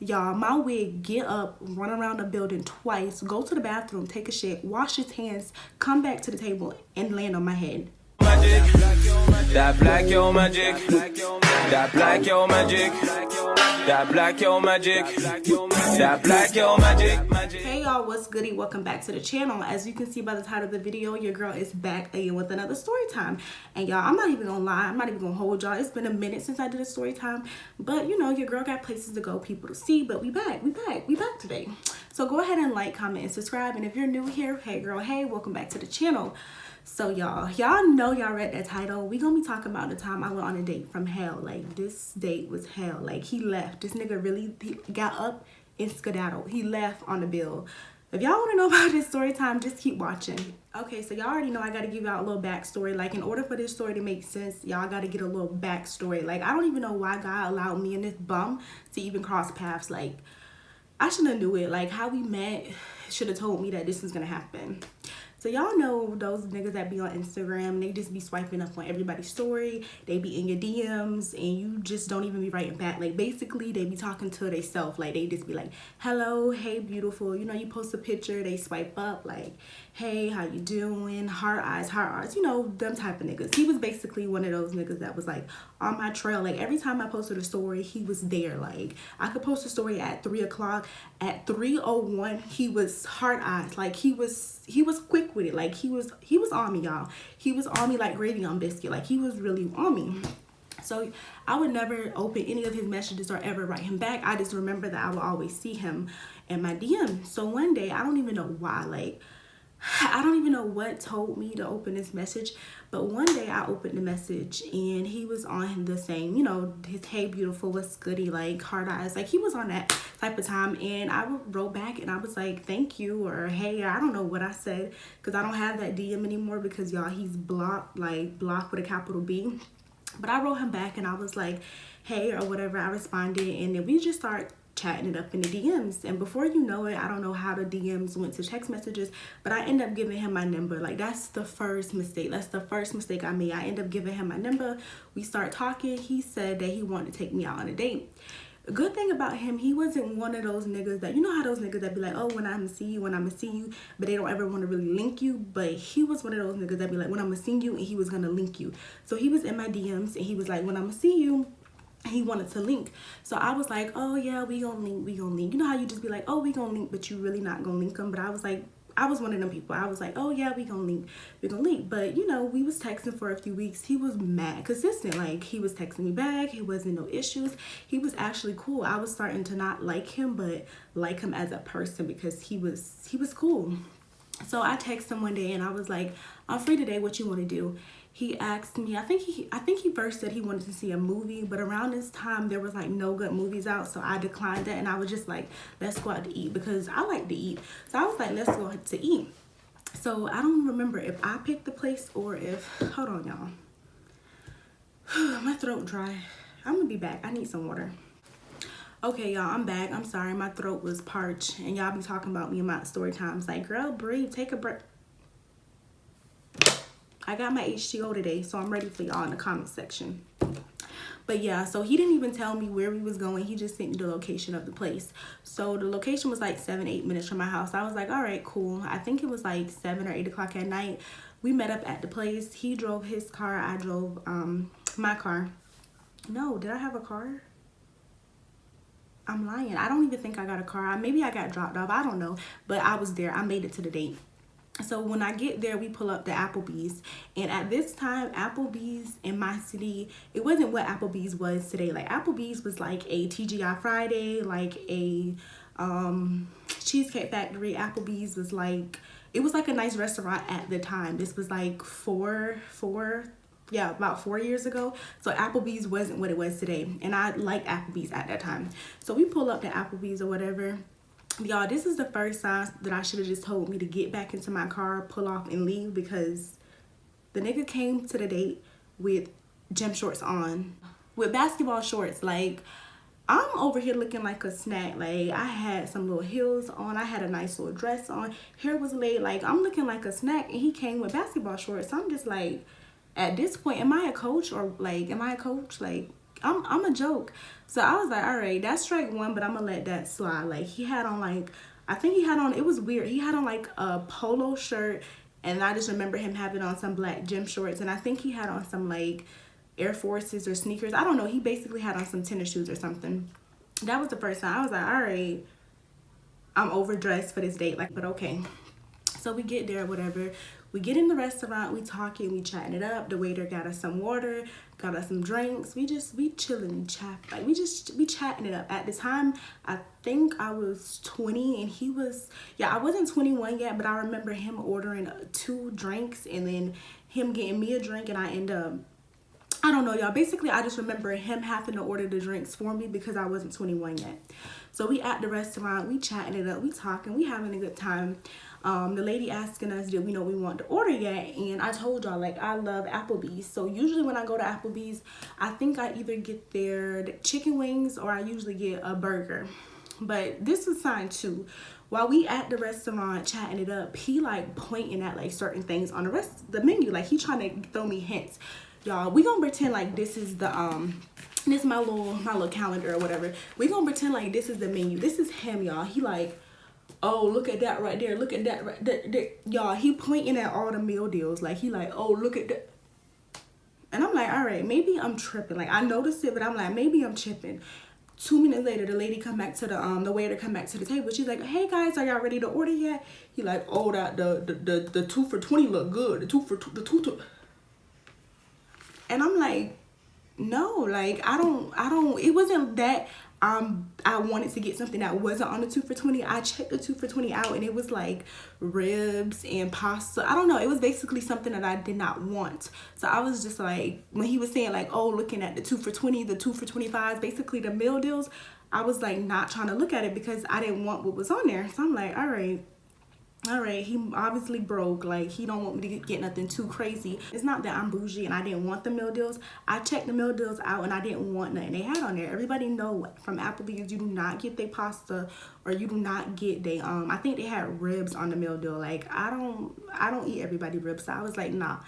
Y'all, my wig get up, run around the building twice, go to the bathroom, take a shit, wash his hands, come back to the table, and land on my head. Magic. That black yo magic. That black yo magic. That black yo magic. That black yo magic. Hey y'all, what's goody? Welcome back to the channel. As you can see by the title of the video, your girl is back again with another story time. And y'all, I'm not even gonna lie, I'm not even gonna hold y'all. It's been a minute since I did a story time, but you know, your girl got places to go, people to see, but we back today. So go ahead and like, comment, and subscribe. And if you're new here, hey girl, hey, welcome back to the channel. So y'all know, y'all read that title. We gonna be talking about the time I went on a date from hell. Like, this date was hell. Like, he left. This nigga really got up and skedaddled. He left on the bill. If y'all want to know about this story time, just keep watching. Okay, so y'all already know I got to give y'all a little backstory. Like, in order for this story to make sense, y'all got to get a little backstory. Like, I don't even know why God allowed me and this bum to even cross paths. Like, I should have knew it. Like, how we met should have told me that this was gonna happen. So y'all know those niggas that be on Instagram, they just be swiping up on everybody's story. They be in your DMs and you just don't even be writing back. Like, basically they be talking to themselves. Like, they just be like, hello, hey beautiful. You know, you post a picture, they swipe up like, hey, how you doing? Heart eyes, you know, them type of niggas. He was basically one of those niggas that was like on my trail. Like, every time I posted a story, he was there. Like, I could post a story at 3 o'clock. At 3:01, he was heart eyes. Like, he was quick with it. Like, he was on me, y'all. He was on me like gravy on biscuit. Like, he was really on me. So I would never open any of his messages or ever write him back. I just remember that I would always see him in my DM. So one day, I don't even know why, like, I don't even know what told me to open this message, but one day I opened the message and he was on the same, you know, his hey beautiful, what's goody, like heart eyes. Like, he was on that type of time, and I wrote back and I was like, thank you, or hey, I don't know what I said, because I don't have that DM anymore because y'all, he's blocked, like blocked with a capital B. But I wrote him back and I was like, hey, or whatever. I responded, and then we just start chatting it up in the DMs. And before you know it, I don't know how the DMs went to text messages, but I ended up giving him my number. Like, that's the first mistake. That's the first mistake I made. I ended up giving him my number. We start talking. He said that he wanted to take me out on a date. A good thing about him, he wasn't one of those niggas that, you know how those niggas that be like, oh, when I'm gonna see you, but they don't ever want to really link you. But he was one of those niggas that be like, when I'm gonna see you, and he was gonna link you. So he was in my DMs and he was like, when I'm gonna see you, he wanted to link. So I was like, oh yeah, we gonna link. You know how you just be like, oh, we gonna link, but you really not gonna link them. But I was like, I was one of them people. I was like, oh yeah, we gonna link. But you know, we was texting for a few weeks. He was mad consistent. Like, he was texting me back. He wasn't no issues. He was actually cool. I was starting to not like him, but like him as a person, because he was cool. So I texted him one day and I was like, I'm free today, what you want to do? He asked me, I think he first said he wanted to see a movie, but around this time there was like no good movies out, so I declined that, and I was just like, let's go out to eat, because I like to eat. So I was like, let's go out to eat. So I don't remember if I picked the place or if, hold on y'all. My throat dry. I'm gonna be back. I need some water. Okay, y'all, I'm back. I'm sorry, my throat was parched, and y'all be talking about me in my story times. Like, girl, breathe, take a breath. I got my H2O today, so I'm ready for y'all in the comment section. But yeah, so he didn't even tell me where we was going. He just sent me the location of the place. So the location was like 7-8 minutes from my house. I was like, all right, cool. I think it was like 7 or 8 o'clock at night. We met up at the place. He drove his car. I drove my car. No, did I have a car? I'm lying. I don't even think I got a car. Maybe I got dropped off. I don't know. But I was there. I made it to the date. So when I get there, we pull up the Applebee's. And at this time, Applebee's in my city, it wasn't what Applebee's was today. Like, Applebee's was like a TGI Friday, like a Cheesecake Factory. Applebee's was like, it was like a nice restaurant at the time. This was like about 4 years ago. So Applebee's wasn't what it was today. And I liked Applebee's at that time. So we pull up to Applebee's or whatever. Y'all, this is the first sign that I should have just told me to get back into my car, pull off, and leave, because the nigga came to the date with gym shorts on, with basketball shorts. Like, I'm over here looking like a snack. Like, I had some little heels on. I had a nice little dress on. Hair was laid. Like, I'm looking like a snack, and he came with basketball shorts. So I'm just like, at this point, am I a coach? Or, like, am I a coach? Like, I'm a joke. So I was like, all right, that's strike one, but I'm gonna let that slide. Like he had on like, I think he had on, it was weird. He had on like a polo shirt, and I just remember him having on some black gym shorts, and I think he had on some like Air Forces or sneakers. I don't know. He basically had on some tennis shoes or something. That was the first time I was like, all right, I'm overdressed for this date. Like, but okay. So we get there, whatever. We get in the restaurant, we talking, we chatting it up. The waiter got us some water, got us some drinks. We chilling, chat. Like we chatting it up. At the time, I think I was 20 and he was, yeah, I wasn't 21 yet, but I remember him ordering 2 drinks and then him getting me a drink, and I end up, I don't know, y'all. Basically, I just remember him having to order the drinks for me because I wasn't 21 yet. So we at the restaurant, we chatting it up, we talking, we having a good time. The lady asking us, did we know we want to order yet? And I told y'all, like, I love Applebee's. So usually when I go to Applebee's, I think I either get their chicken wings or I usually get a burger. But this is sign 2. While we at the restaurant chatting it up, he like pointing at like certain things on the menu. Like he trying to throw me hints. Y'all, we gonna pretend like this is the this is my little calendar or whatever. We gonna pretend like this is the menu. This is him, y'all. He like, oh, look at that right there. Look at that right there. Y'all, he pointing at all the meal deals. Like he like, oh, look at that. And I'm like, all right, maybe I'm tripping. Like I noticed it, but I'm like, maybe I'm tripping. 2 minutes later, the lady come back to the waiter come back to the table. She's like, hey guys, are y'all ready to order yet? He like, oh, that the 2 for $20 look good. The two. And I'm like, no, like I don't, it wasn't that I wanted to get something that wasn't on the 2 for $20. I checked the 2 for $20 out and it was like ribs and pasta. I don't know, it was basically something that I did not want. So I was just like, when he was saying like, oh, looking at the 2 for $20, the 2 for $25, basically the meal deals, I was like not trying to look at it because I didn't want what was on there. So I'm like, all right, he obviously broke. Like he don't want me to get nothing too crazy. It's not that I'm bougie and I didn't want the meal deals. I checked the meal deals out and I didn't want nothing they had on there. Everybody know from Applebee's, you do not get their pasta or you do not get they I think they had ribs on the meal deal. Like I don't eat everybody ribs. So I was like, nah,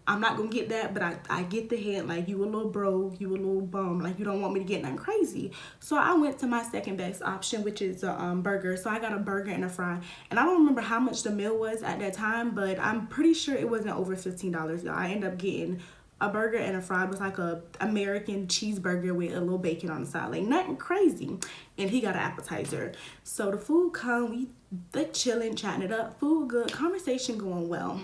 I'm not gonna get that, but I get the hint. Like you a little broke, you a little bum, like you don't want me to get nothing crazy. So I went to my second best option, which is a burger. So I got a burger and a fry, and I don't remember how much the meal was at that time, but I'm pretty sure it wasn't over $15, y'all. I ended up getting a burger and a fry. It was like a American cheeseburger with a little bacon on the side, like nothing crazy. And he got an appetizer. So the food come, we like chilling, chatting it up, food good, conversation going well.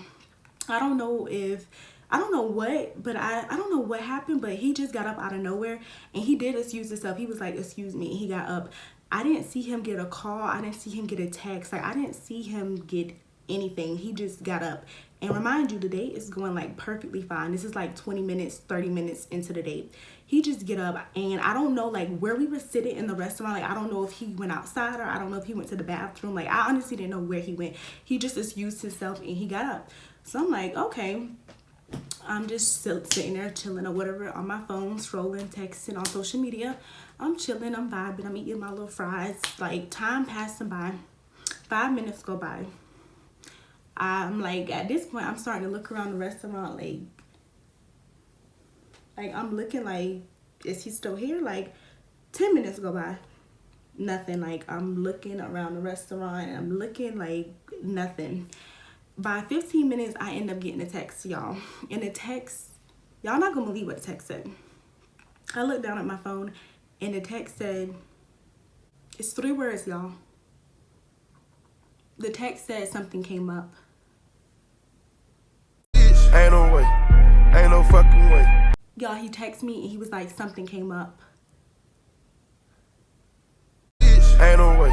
I don't know what, but I don't know what happened, but he just got up out of nowhere and he did excuse himself. He was like, excuse me. He got up. I didn't see him get a call. I didn't see him get a text. Like I didn't see him get anything. He just got up. And remind you, the date is going like perfectly fine. This is like 20 minutes, 30 minutes into the date. He just get up, and I don't know like where we were sitting in the restaurant. Like I don't know if he went outside or I don't know if he went to the bathroom. Like I honestly didn't know where he went. He just excused himself and he got up. So I'm like, okay. I'm just sitting there chilling or whatever on my phone, scrolling, texting on social media. I'm chilling, I'm vibing, I'm eating my little fries. Like time passing by, 5 minutes go by. I'm like, at this point, I'm starting to look around the restaurant like I'm looking like, is he still here? Like 10 minutes go by, nothing. Like I'm looking around the restaurant and I'm looking like nothing. By 15 minutes, I end up getting a text, y'all. And the text, y'all not gonna believe what the text said. I looked down at my phone and the text said, it's 3 words, y'all. The text said something came up. Ain't no way. Ain't no fucking way. Y'all, he texted me and he was like, something came up. Ain't no way.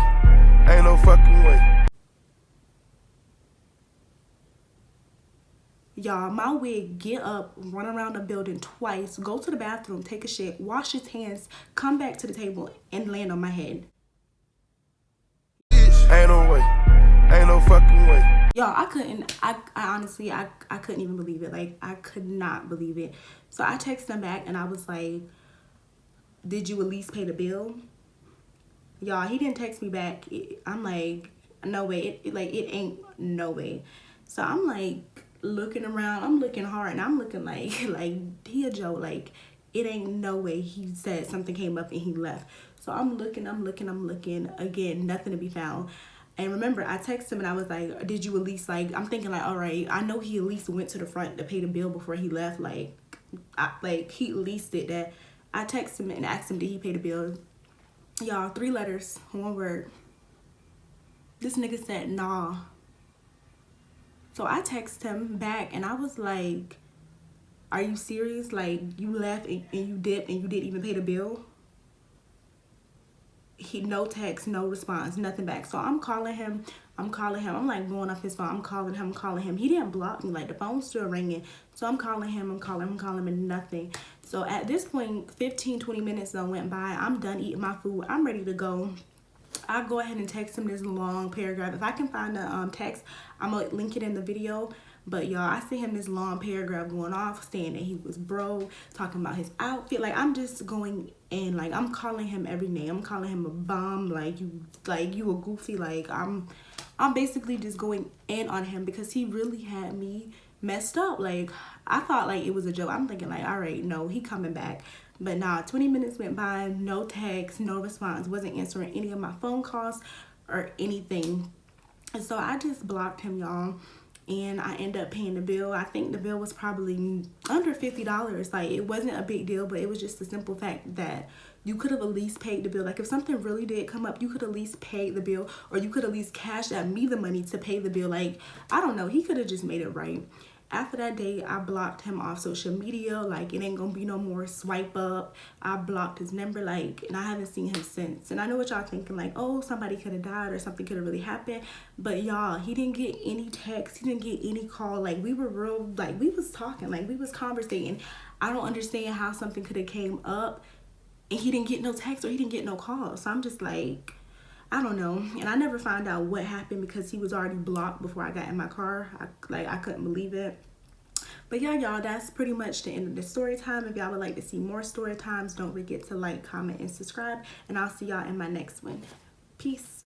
Ain't no fucking way. Y'all, my wig get up, run around the building twice, go to the bathroom, take a shit, wash his hands, come back to the table, and land on my head. Ain't no way. Ain't no fucking way. Y'all, I honestly, I couldn't even believe it. Like, I could not believe it. So I texted him back and I was like, did you at least pay the bill? Y'all, he didn't text me back. I'm like, no way. It ain't no way. So I'm like, looking around, I'm looking hard and I'm looking like he a joke. Like it ain't no way he said something came up and he left. So I'm looking. Again, nothing to be found. And remember, I texted him and I was like, did you at least, like, I'm thinking like, all right, I know he at least went to the front to pay the bill before he left. Like, he at least did that. I texted him and asked him, did he pay the bill? Y'all, 3 letters, 1 word. This nigga said, nah. So I texted him back and I was like, are you serious? Like, you left and you dipped and you didn't even pay the bill? No text, no response, nothing back. So I'm calling him. I'm like going off his phone. I'm calling him. He didn't block me. Like, the phone's still ringing. So I'm calling him and nothing. So at this point, 15-20 minutes done went by. I'm done eating my food. I'm ready to go. I go ahead and text him this long paragraph. If I can find the text, I'm gonna link it in the video. But y'all, I sent him this long paragraph going off, saying that he was broke, talking about his outfit. Like, I'm just going in. Like, I'm calling him every name. I'm calling him a bum. Like you a goofy. Like, I'm basically just going in on him because he really had me messed up. Like, I thought like it was a joke. I'm thinking like, all right, no, he coming back. But nah, 20 minutes went by, no text, no response, wasn't answering any of my phone calls or anything. And so I just blocked him, y'all. And I ended up paying the bill. I think the bill was probably under $50. Like, it wasn't a big deal, but it was just the simple fact that you could have at least paid the bill. Like, if something really did come up, you could at least pay the bill, or you could at least cash at me the money to pay the bill. Like, I don't know. He could have just made it right. After that day, I blocked him off social media. Like, it ain't gonna be no more swipe up. I blocked his number, like, and I haven't seen him since. And I know what y'all thinking, like, oh, somebody could have died or something could have really happened. But y'all, he didn't get any text. He didn't get any call. Like, we were real, like, we was talking, like, we was conversating. I don't understand how something could have came up and he didn't get no text or he didn't get no call. So I'm just like, I don't know. And I never found out what happened because he was already blocked before I got in my car. I couldn't believe it. But yeah, y'all, that's pretty much the end of the story time. If y'all would like to see more story times, don't forget to like, comment, and subscribe. And I'll see y'all in my next one. Peace.